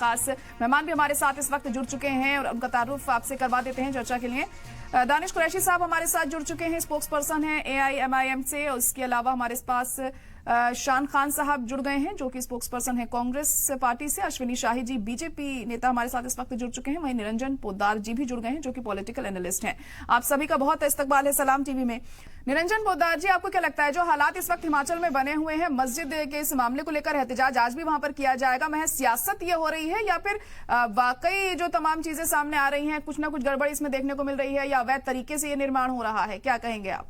खास मेहमान भी हमारे साथ इस वक्त जुड़ चुके हैं और उनका तारुफ आपसे करवा देते हैं चर्चा के लिए। दानिश कुरैशी साहब हमारे साथ जुड़ चुके हैं, स्पोक्स पर्सन हैं AIMIM से, और इसके अलावा हमारे पास शान खान साहब जुड़ गए हैं जो कि स्पोक्स पर्सन है कांग्रेस पार्टी से। अश्विनी शाही जी बीजेपी नेता हमारे साथ इस वक्त जुड़ चुके हैं। वहीं निरंजन पोद्दार जी भी जुड़ गए हैं जो कि पॉलिटिकल एनालिस्ट हैं। आप सभी का बहुत इस्तकबाल है सलाम टीवी में। निरंजन पोद्दार जी, आपको क्या लगता है जो हालात इस वक्त हिमाचल में बने हुए हैं, मस्जिद के इस मामले को लेकर एहतजाज आज भी वहां पर किया जाएगा, महज सियासत ये हो रही है या फिर वाकई जो तमाम चीजें सामने आ रही हैं कुछ ना कुछ गड़बड़ इसमें देखने को मिल रही है या अवैध तरीके से ये निर्माण हो रहा है? क्या कहेंगे आप?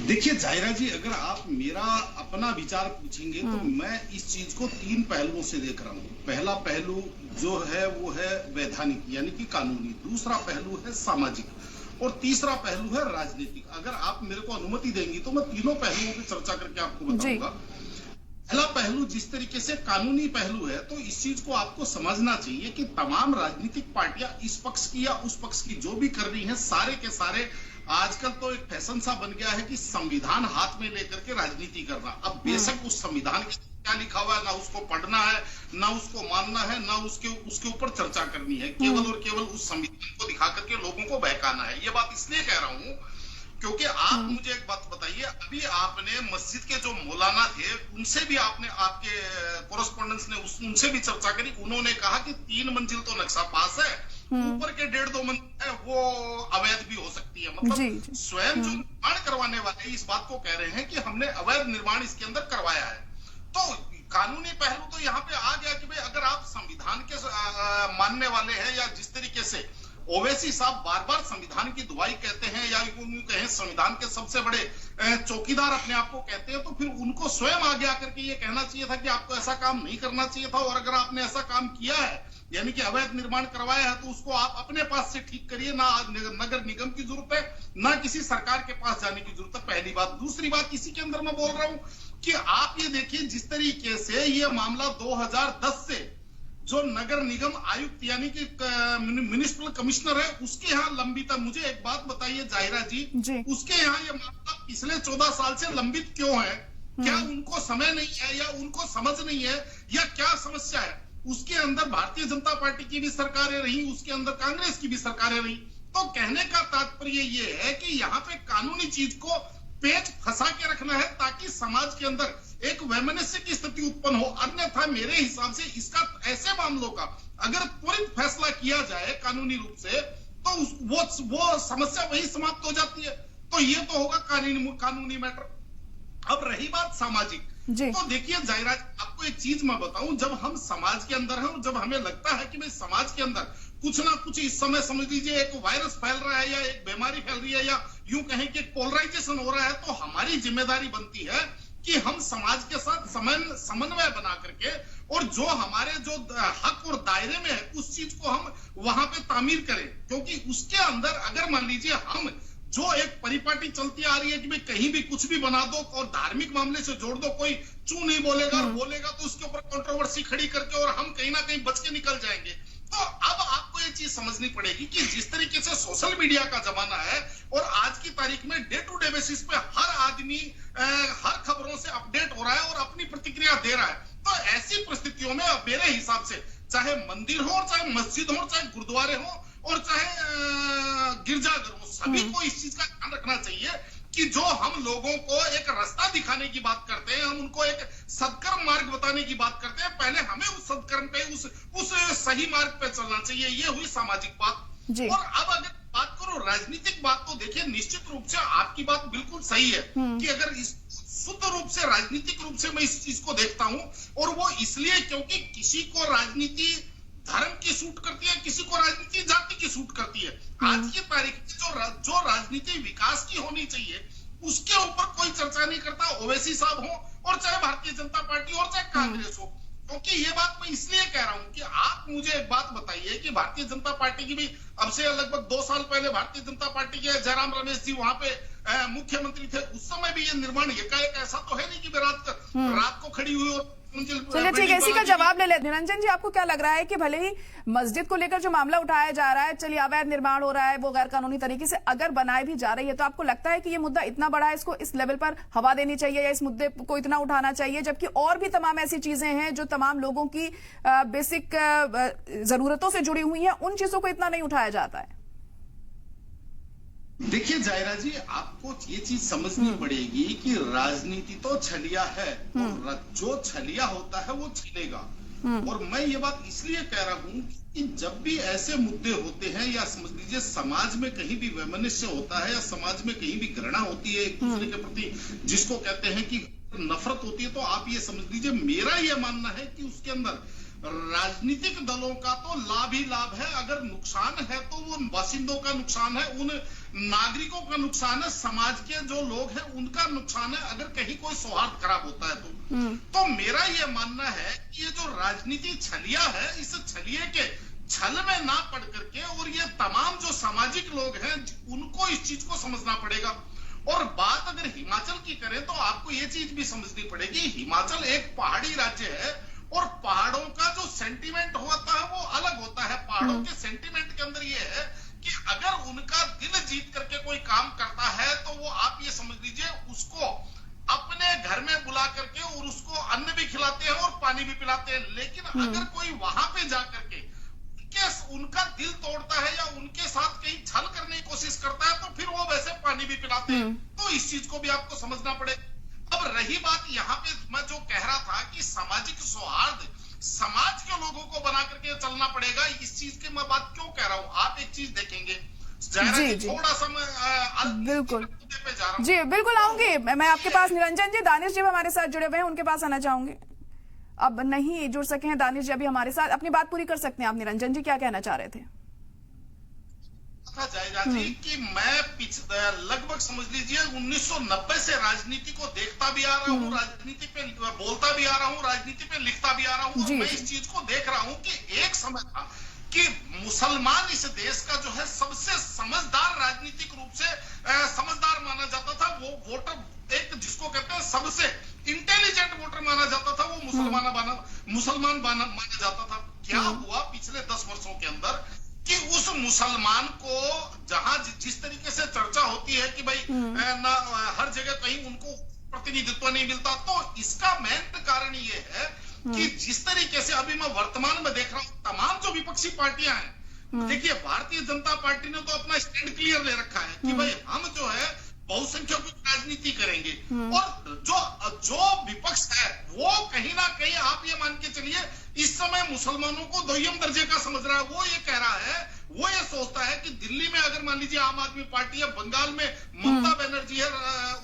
देखिए जाहिरा जी, अगर आप मेरा अपना विचार पूछेंगे तो मैं इस चीज को 3 पहलुओं से देख रहा हूँ। पहला पहलू जो है वो है वैधानिक यानी कि कानूनी, दूसरा पहलू है सामाजिक और तीसरा पहलू है राजनीतिक। अगर आप मेरे को अनुमति देंगी तो मैं तीनों पहलुओं की चर्चा करके आपको बताऊंगा। पहला पहलू जिस तरीके से कानूनी पहलू है, तो इस चीज को आपको समझना चाहिए कि तमाम राजनीतिक पार्टियां इस पक्ष की या उस पक्ष की जो भी कर रही हैं, सारे के सारे आजकल तो एक फैशन सा बन गया है कि संविधान हाथ में लेकर के राजनीति करना। अब बेशक उस संविधान के क्या लिखा हुआ है ना उसको पढ़ना है, ना उसको मानना है, ना उसके ऊपर चर्चा करनी है, केवल और केवल उस संविधान को दिखा करके लोगों को बहकाना है। ये बात इसलिए कह रहा हूं क्योंकि आप मुझे एक बात बताइए, अभी आपने मस्जिद के जो मौलाना थे उनसे भी आपने आपके कोरेस्पोंडेंस ने उनसे भी चर्चा करी। उन्होंने कहा कि 3 मंजिल तो नक्शा पास है, ऊपर के 1.5-2 मंजिल है वो अवैध भी हो सकती है। मतलब स्वयं जो निर्माण करवाने वाले इस बात को कह रहे हैं कि हमने अवैध निर्माण इसके अंदर करवाया है। तो कानूनी पहलू तो यहाँ पे आ गया कि भाई अगर आप संविधान के मानने वाले हैं, या जिस तरीके से ओवैसी साहब बार बार संविधान की दुहाई कहते हैं या यूं कहें संविधान के सबसे बड़े चौकीदार अपने आप को कहते हैं, तो फिर उनको स्वयं आगे आकर के ये कहना चाहिए था कि आपको ऐसा काम नहीं करना चाहिए था, और अगर आपने ऐसा काम किया है यानी कि अवैध निर्माण करवाया है तो उसको आप अपने पास से ठीक करिए, ना नगर निगम की जरूरत है ना किसी सरकार के पास जाने की जरूरत है। पहली बात। दूसरी बात, इसी के अंदर मैं बोल रहा हूं कि आप ये देखिए जिस तरीके से ये मामला 2010 से जो नगर निगम आयुक्त यानी कि म्युनिसिपल कमिश्नर है उसके यहाँ लंबित है। मुझे एक बात बताइए जाहिरा जी, उसके यहाँ ये मामला पिछले 14 साल से लंबित क्यों है? क्या उनको समय नहीं है या उनको समझ नहीं है या क्या समस्या है? उसके अंदर भारतीय जनता पार्टी की भी सरकारें रही, उसके अंदर कांग्रेस की भी सरकारें रही। तो कहने का तात्पर्य ये है कि यहाँ पे कानूनी चीज को पेच फंसा के रखना है ताकि समाज के अंदर एक वैमनस्य की स्थिति उत्पन्न हो। अन्यथा मेरे हिसाब से इसका ऐसे मामलों का अगर त्वरित फैसला किया जाए कानूनी रूप से तो वो समस्या वही समाप्त हो जाती है। तो ये तो होगा कानूनी मैटर। अब रही बात सामाजिक, तो देखिए जाहिरा, आपको एक चीज मैं बताऊं, जब हम समाज के अंदर हैं, जब हमें लगता है कि भाई समाज के अंदर कुछ ना कुछ इस समय समझ लीजिए एक वायरस फैल रहा है या एक बीमारी फैल रही है या यूं कहें कि पोलराइजेशन हो रहा है, तो हमारी जिम्मेदारी बनती है कि हम समाज के साथ समन्वय बना करके और जो हमारे जो हक और दायरे में है उस चीज को हम वहां पे तामीर करें। क्योंकि उसके अंदर अगर मान लीजिए हम जो एक परिपाटी चलती आ रही है कि भाई कहीं भी कुछ भी बना दो और धार्मिक मामले से जोड़ दो, कोई चू नहीं बोलेगा और बोलेगा तो उसके ऊपर कंट्रोवर्सी खड़ी करके और हम कहीं ना कहीं बच के निकल जाएंगे। तो अब आपको ये चीज समझनी पड़ेगी कि जिस तरीके से सोशल मीडिया का जमाना है और आज की तारीख में डे टू डे बेसिस पे हर आदमी हर खबरों से अपडेट हो रहा है और अपनी प्रतिक्रिया दे रहा है, तो ऐसी परिस्थितियों में मेरे हिसाब से चाहे मंदिर हो, चाहे मस्जिद हो, चाहे गुरुद्वारे हो और चाहे गिरजाघर हो, सभी को इस चीज का ध्यान रखना चाहिए कि जो हम लोगों को एक रास्ता दिखाने की बात करते हैं, हम उनको एक सत्कर्म मार्ग बताने की बात करते हैं, पहले हमें उस सत्कर्म पे उस सही मार्ग पे चलना चाहिए। ये हुई सामाजिक बात। और अब अगर बात करो राजनीतिक बात, तो देखिए निश्चित रूप से आपकी बात बिल्कुल सही है कि अगर इस शुद्ध रूप से राजनीतिक रूप से मैं इस चीज को देखता हूं, और वो इसलिए क्योंकि किसी को राजनीति धर्म की सूट करती है, किसी को राजनीति जाति की सूट करती है। आज की तारीख में जो राजनीति विकास की होनी चाहिए उसके ऊपर कोई चर्चा नहीं करता, ओवैसी साहब हो और चाहे भारतीय जनता पार्टी और चाहे कांग्रेस हो। क्योंकि ये बात मैं इसलिए कह रहा हूं कि आप मुझे एक बात बताइए कि भारतीय जनता पार्टी की भी अब से लगभग 2 साल पहले भारतीय जनता पार्टी के जयराम रमेश जी वहां पे मुख्यमंत्री थे, उस समय भी ये निर्माण एकाएक ऐसा तो है नहीं कि रात को खड़ी हुई और चलिए ठीक है, इसी का जवाब ले लेते। निरंजन जी, आपको क्या लग रहा है कि भले ही मस्जिद को लेकर जो मामला उठाया जा रहा है, चलिए अवैध निर्माण हो रहा है, वो गैर कानूनी तरीके से अगर बनाए भी जा रही है, तो आपको लगता है कि ये मुद्दा इतना बड़ा है, इसको इस लेवल पर हवा देनी चाहिए या इस मुद्दे को इतना उठाना चाहिए, जबकि और भी तमाम ऐसी चीजें हैं जो तमाम लोगों की बेसिक जरूरतों से जुड़ी हुई हैं, उन चीजों को इतना नहीं उठाया जाता है? देखिए जायरा जी, आपको ये चीज समझनी पड़ेगी कि राजनीति तो छलिया है, और जो छलिया होता है वो छिलेगा। और मैं ये बात इसलिए कह रहा हूं कि जब भी ऐसे मुद्दे होते हैं, या समझ लीजिए समाज में कहीं भी वैमनस्य होता है, या समाज में कहीं भी घृणा होती है एक दूसरे के प्रति, जिसको कहते हैं कि नफरत होती है, तो आप ये समझ लीजिए, मेरा ये मानना है कि उसके अंदर राजनीतिक दलों का तो लाभ ही लाभ है। अगर नुकसान है तो वो बासिंदों का नुकसान है, उन नागरिकों का नुकसान है, समाज के जो लोग हैं उनका नुकसान है, अगर कहीं कोई सौहार्द खराब होता है तो मेरा ये मानना है कि ये जो राजनीति छलिया है, इस छलिए के छल में ना पड़ करके, और ये तमाम जो सामाजिक लोग हैं उनको इस चीज को समझना पड़ेगा। और बात अगर हिमाचल की करें तो आपको ये चीज भी समझनी पड़ेगी, हिमाचल एक पहाड़ी राज्य है, और पहाड़ों का जो सेंटीमेंट होता है वो अलग होता है। पहाड़ों के सेंटीमेंट के अंदर ये है कि अगर उनका दिल जीत करके कोई काम करता है तो वो आप ये समझ लीजिए उसको अपने घर में बुला करके और उसको अन्न भी खिलाते हैं और पानी भी पिलाते हैं। लेकिन अगर कोई वहां पे जा करके उनका दिल तोड़ता है या उनके साथ कहीं छल करने की कोशिश करता है, तो फिर वो वैसे पानी भी पिलाते हैं। तो इस चीज को भी आपको समझना पड़ेगा। अब रही बात यहाँ पे, मैं जो कह रहा था कि सामाजिक सौहार्द समाज के लोगों को बना करके चलना पड़ेगा, इस चीज की मैं बात क्यों कह रहा हूँ, आप एक चीज देखेंगे जी, थोड़ा सा मैं बिल्कुल पे जा रहा हूँ। जी बिल्कुल आऊंगी मैं आपके पास। निरंजन जी, दानिश जी हमारे साथ जुड़े हुए हैं, उनके पास आना चाहूंगी। अब नहीं जुड़ सके हैं दानिश जी अभी हमारे साथ, अपनी बात पूरी कर सकते हैं आप। निरंजन जी क्या कहना चाह रहे थे? जायरा जी कि मैं लगभग समझ लीजिए 1990 से राजनीति को देखता भी आ रहा हूँ, राजनीति पे बोलता भी आ रहा हूँ, राजनीति पे लिखता भी आ रहा हूँ, और मैं इस चीज को देख रहा हूँ कि एक समय था कि मुसलमान इस देश का जो है सबसे समझदार, राजनीतिक रूप से समझदार माना जाता था। वो वोटर एक जिसको कहते हैं सबसे इंटेलिजेंट वोटर माना जाता था, वो मुसलमान माना जाता था। क्या हुआ पिछले 10 वर्षों के अंदर कि उस मुसलमान को जहां जिस तरीके से चर्चा होती है कि भाई हर जगह कहीं उनको प्रतिनिधित्व नहीं मिलता, तो इसका मेन कारण ये है कि जिस तरीके से अभी मैं वर्तमान में देख रहा हूं तमाम जो विपक्षी पार्टियां हैं, देखिए भारतीय जनता पार्टी ने तो अपना स्टैंड क्लियर ले रखा है कि भाई हम जो है बहुसंख्यकों की राजनीति करेंगे, और जो विपक्ष है वो कहीं ना कहीं आप ये मान के चलिए इस समय मुसलमानों को दोयम दर्जे का समझ रहा है। वो ये कह रहा है, वो ये सोचता है कि दिल्ली में अगर मान लीजिए आम आदमी पार्टी है, बंगाल में ममता बनर्जी है,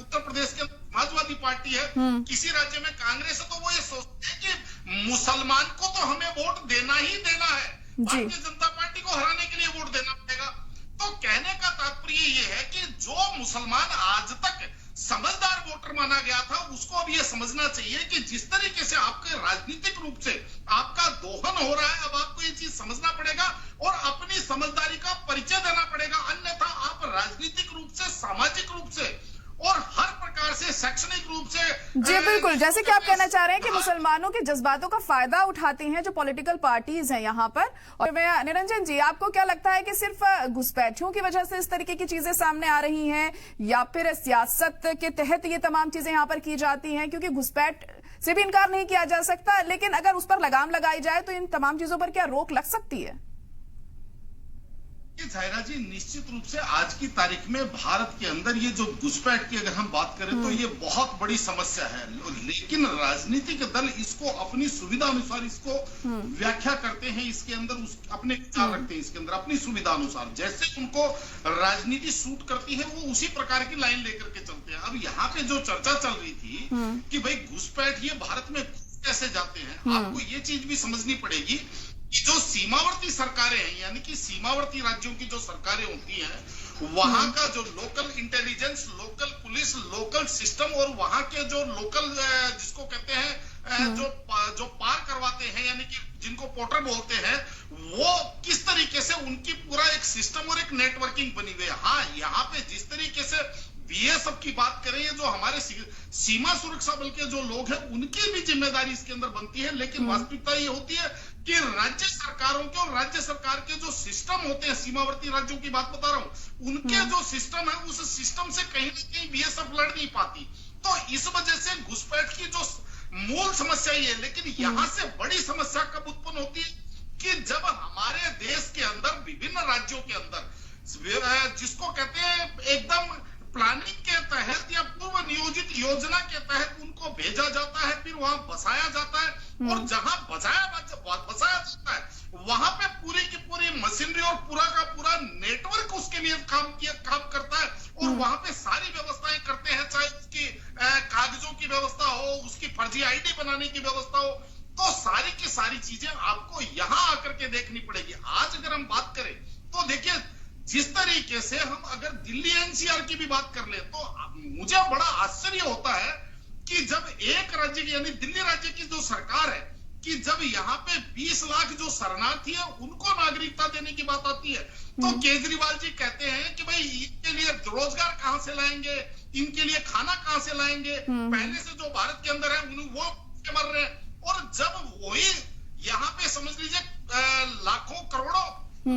उत्तर प्रदेश के समाजवादी पार्टी है, किसी राज्य में कांग्रेस है, तो वो ये सोचते हैं कि मुसलमान को तो हमें वोट देना ही देना है, भारतीय जनता पार्टी को हराने के लिए वोट देना पड़ेगा। तो कहने का तात्पर्य ये है कि जो मुसलमान आज तक समझदार वोटर माना गया था, उसको अब ये समझना चाहिए कि जिस तरीके से आपके राजनीतिक रूप से आपका दोहन हो रहा है, अब आपको ये चीज समझना पड़ेगा और अपनी समझदारी का परिचय देना पड़ेगा। अन्यथा आप राजनीतिक रूप से, सामाजिक रूप से और हर प्रकार से, शैक्षणिक रूप से, जी बिल्कुल, जैसे कि आप कहना चाह रहे हैं कि मुसलमानों के जज्बातों का फायदा उठाती हैं जो पॉलिटिकल पार्टीज हैं यहाँ पर। और निरंजन जी, आपको क्या लगता है कि सिर्फ घुसपैठियों की वजह से इस तरीके की चीजें सामने आ रही हैं, या फिर सियासत के तहत ये तमाम चीजें यहाँ पर की जाती हैं? क्योंकि घुसपैठ से भी इनकार नहीं किया जा सकता, लेकिन अगर उस पर लगाम लगाई जाए तो इन तमाम चीजों पर क्या रोक लग सकती है? जायरा जी, निश्चित रूप से आज की तारीख में भारत के अंदर ये जो घुसपैठ की अगर हम बात करें तो ये बहुत बड़ी समस्या है। लेकिन राजनीतिक दल इसको अपनी सुविधा अनुसार इसको व्याख्या करते हैं, इसके अंदर अपने विचार रखते हैं, इसके अंदर अपनी सुविधा अनुसार जैसे उनको राजनीति सूट करती है वो उसी प्रकार की लाइन लेकर के चलते हैं। अब यहाँ पे जो चर्चा चल रही थी कि भाई घुसपैठ ये भारत में कैसे जाते हैं, आपको ये चीज भी समझनी पड़ेगी कि जो सीमावर्ती सरकारें हैं, यानी कि सीमावर्ती राज्यों की जो सरकारें होती हैं, वहां का जो local intelligence, local police, local system और वहां के जो लोकल जिसको कहते हैं जो पार करवाते हैं, यानी कि जिनको पोर्टर बोलते हैं, वो किस तरीके से उनकी पूरा एक सिस्टम और एक नेटवर्किंग बनी हुई है। हाँ, यहाँ पे जिस तरीके से बीएसएफ की बात करें, ये जो हमारे सीमा सुरक्षा बल के जो लोग हैं उनकी भी जिम्मेदारी इसके अंदर बनती है। लेकिन वास्तविकता ये होती है कि राज्य सरकारों के और राज्य सरकार के जो सिस्टम होते हैं, सीमावर्ती राज्यों की बात बता रहा हूं, उनके जो सिस्टम है उस सिस्टम से कहीं ना कहीं बीएसएफ लड़ नहीं पाती। तो इस वजह से घुसपैठ की जो मूल समस्या ये है। लेकिन यहां से बड़ी समस्या कब उत्पन्न होती है कि जब हमारे देश के अंदर विभिन्न राज्यों के अंदर जिसको कहते हैं एकदम प्लानिंग के तहत या पूर्व नियोजित योजना के तहत उनको भेजा जाता है, फिर वहां बसाया जाता है और जहां बसाया जाता है वहां पे पूरी की पूरी मशीनरी और पूरा का पूरा नेटवर्क उसके लिए काम करता है और वहां पे सारी व्यवस्थाएं करते हैं, चाहे उसकी कागजों की व्यवस्था हो, उसकी फर्जी आईडी बनाने की व्यवस्था हो। तो सारी की सारी चीजें आपको यहां आकर के देखनी पड़ेगी। आज अगर हम बात करें तो देखिए, जिस तरीके से हम अगर दिल्ली एनसीआर की भी बात कर ले तो मुझे बड़ा आश्चर्य होता है कि जब एक राज्य की यानी दिल्ली राज्य की जो सरकार है कि जब यहाँ पे 20 लाख जो शरणार्थी है उनको नागरिकता देने की बात आती है तो केजरीवाल जी कहते हैं कि भाई इनके लिए रोजगार कहां से लाएंगे, इनके लिए खाना कहां से लाएंगे, पहले से जो भारत के अंदर है वो मर रहे हैं। और जब वही यहाँ पे समझ लीजिए लाखों करोड़ों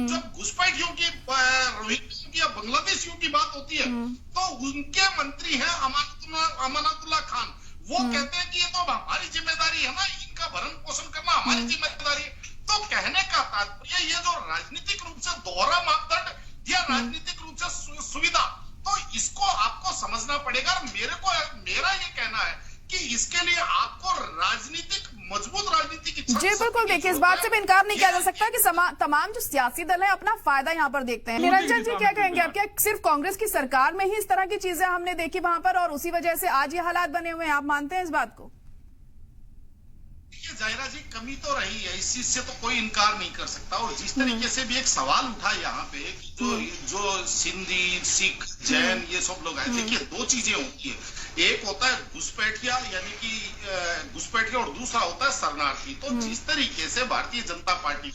जब घुसपैठियों की, रोहिंग्या की या बांग्लादेशियों की बात होती है तो उनके मंत्री हैं अमानतुल्लाह खान, वो कहते हैं कि ये तो हमारी जिम्मेदारी है ना, इनका भरण पोषण करना हमारी जिम्मेदारी है। तो कहने का तात्पर्य ये जो राजनीतिक रूप से दोहरा मापदंड या राजनीतिक रूप से सुविधा, तो इसको आपको समझना पड़ेगा। मेरा ये कहना है कि इसके लिए आपको मजबूत राजनीति की जी बिल्कुल, देखिए इस बात से भी इनकार नहीं किया जा सकता कि तमाम जो सियासी दल है अपना फायदा यहाँ पर देखते हैं। निरंजन जी क्या कहेंगे आप, क्या सिर्फ कांग्रेस की सरकार में ही इस तरह की चीजें हमने देखी वहां पर और उसी वजह से आज ये हालात बने हुए हैं, आप मानते हैं इस बात को? जाहिरा जी कमी तो रही है, इस चीज से तो कोई इनकार नहीं कर सकता। और जिस तरीके से भी एक सवाल उठा यहाँ पे जो सिंधी, सिख, जैन ये सब लोग आए, देखिए दो चीजें होती है, एक होता है घुसपैठिया यानी कि घुसपैठिया और दूसरा होता है शरणार्थी। तो जिस तरीके से भारतीय जनता पार्टी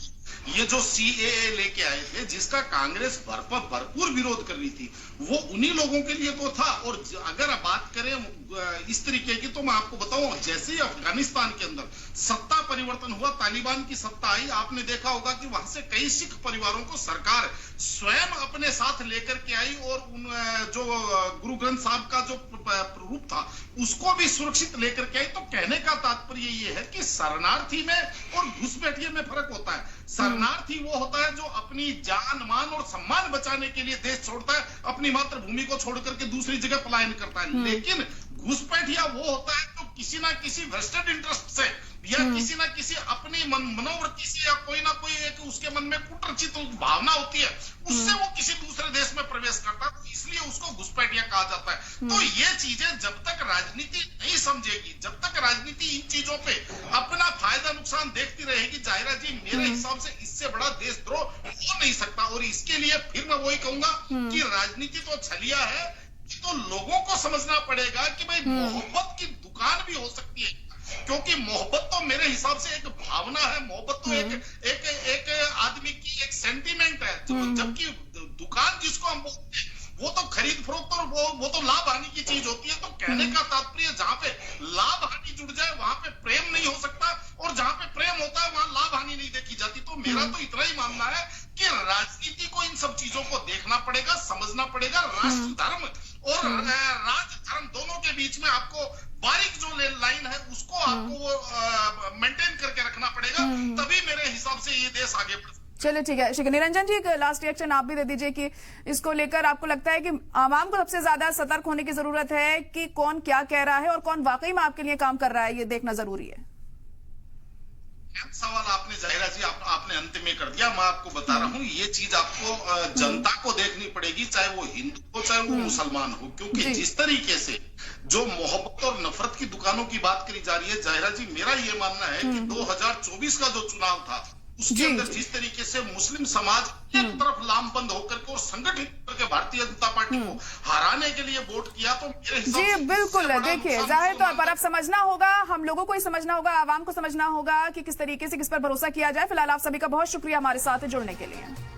ये जो सीएए लेके आए थे जिसका कांग्रेस भरपूर विरोध कर रही थी, वो उन्हीं लोगों के लिए तो था। और अगर बात करें इस तरीके की तो मैं आपको बताऊं, जैसे ही अफगानिस्तान के अंदर सत्ता परिवर्तन हुआ, तालिबान की सत्ता आई, आपने देखा होगा कि वहां से कई सिख परिवारों को सरकार स्वयं अपने साथ लेकर के आई और उन जो गुरु ग्रंथ साहब का जो रूप था उसको भी सुरक्षित लेकर के आई। तो कहने का तात्पर्य ये है कि शरणार्थी में और घुसपैठिए में फर्क होता है। शरणार्थी वो होता है जो अपनी जान, मान और सम्मान बचाने के लिए देश छोड़ता है, अपनी मातृभूमि को छोड़ करके दूसरी जगह पलायन करता है। लेकिन घुसपैठिया वो होता है जो किसी ना किसी वेस्टेड इंटरेस्ट से या किसी ना किसी अपनी मनोवृत्ति से या कोई ना कोई एक उसके मन में कुटरचित भावना होती है, उससे वो किसी दूसरे देश में प्रवेश करता है, तो इसलिए उसको घुसपैठिया कहा जाता है। तो ये चीजें जब तक राजनीति नहीं समझेगी, जब तक राजनीति इन चीजों पे अपना फायदा नुकसान देखती रहेगी, जाहिरा जी मेरे हिसाब से इससे बड़ा देशद्रोह हो नहीं सकता। और इसके लिए फिर मैं वही कहूंगा कि राजनीति तो छलिया है, तो लोगों को समझना पड़ेगा कि भाई मोहब्बत की दुकान भी हो सकती है, क्योंकि मोहब्बत तो मेरे हिसाब से एक भावना है, मोहब्बत तो एक आदमी की एक सेंटीमेंट है, जबकि दुकान जिसको हम बोलते हैं वो तो खरीद फरोख्त और वो तो लाभ हानि की चीज होती है। तो कहने का तात्पर्य जहां पे लाभ हानि जुड़ जाए वहां पे प्रेम नहीं हो सकता, और जहां पे प्रेम होता है वहां लाभ हानि नहीं देखी जाती। तो मेरा तो इतना ही मानना है कि राजनीति को इन सब चीजों को देखना पड़ेगा, समझना पड़ेगा। राष्ट्र धर्म और राज धर्म दोनों के बीच में आपको बारीक जो लाइन है उसको आपको मेंटेन करके रखना पड़ेगा, तभी मेरे हिसाब से ये देश आगे बढ़। चलिए ठीक है निरंजन जी, एक लास्ट रिएक्शन आप भी दे दीजिए कि इसको लेकर आपको लगता है कि आवाम को सबसे ज्यादा सतर्क होने की जरूरत है कि कौन क्या कह रहा है और कौन वाकई में आपके लिए काम कर रहा है, ये देखना जरूरी है। सवाल आपने जाहिरा जी आपने अंत में कर दिया। मैं आपको बता रहा हूँ ये चीज आपको जनता को देखनी पड़ेगी, चाहे वो हिंदू हो चाहे वो मुसलमान हो, क्योंकि जिस तरीके से जो मोहब्बत और नफरत की दुकानों की बात करी जा रही है, जाहिरा जी मेरा ये मानना है कि 2024 का जो चुनाव था उसके अंदर जिस तरीके से मुस्लिम समाज एक तरफ लामबंद होकर के और संगठित करके भारतीय जनता पार्टी को हराने के लिए वोट किया, तो मेरे हिसाब से जी बिल्कुल, देखिए जाहिर तौर पर अब समझना होगा, हम लोगों को ही समझना होगा, आवाम को समझना होगा कि किस तरीके से किस पर भरोसा किया जाए। फिलहाल आप सभी का बहुत शुक्रिया हमारे साथ जुड़ने के लिए।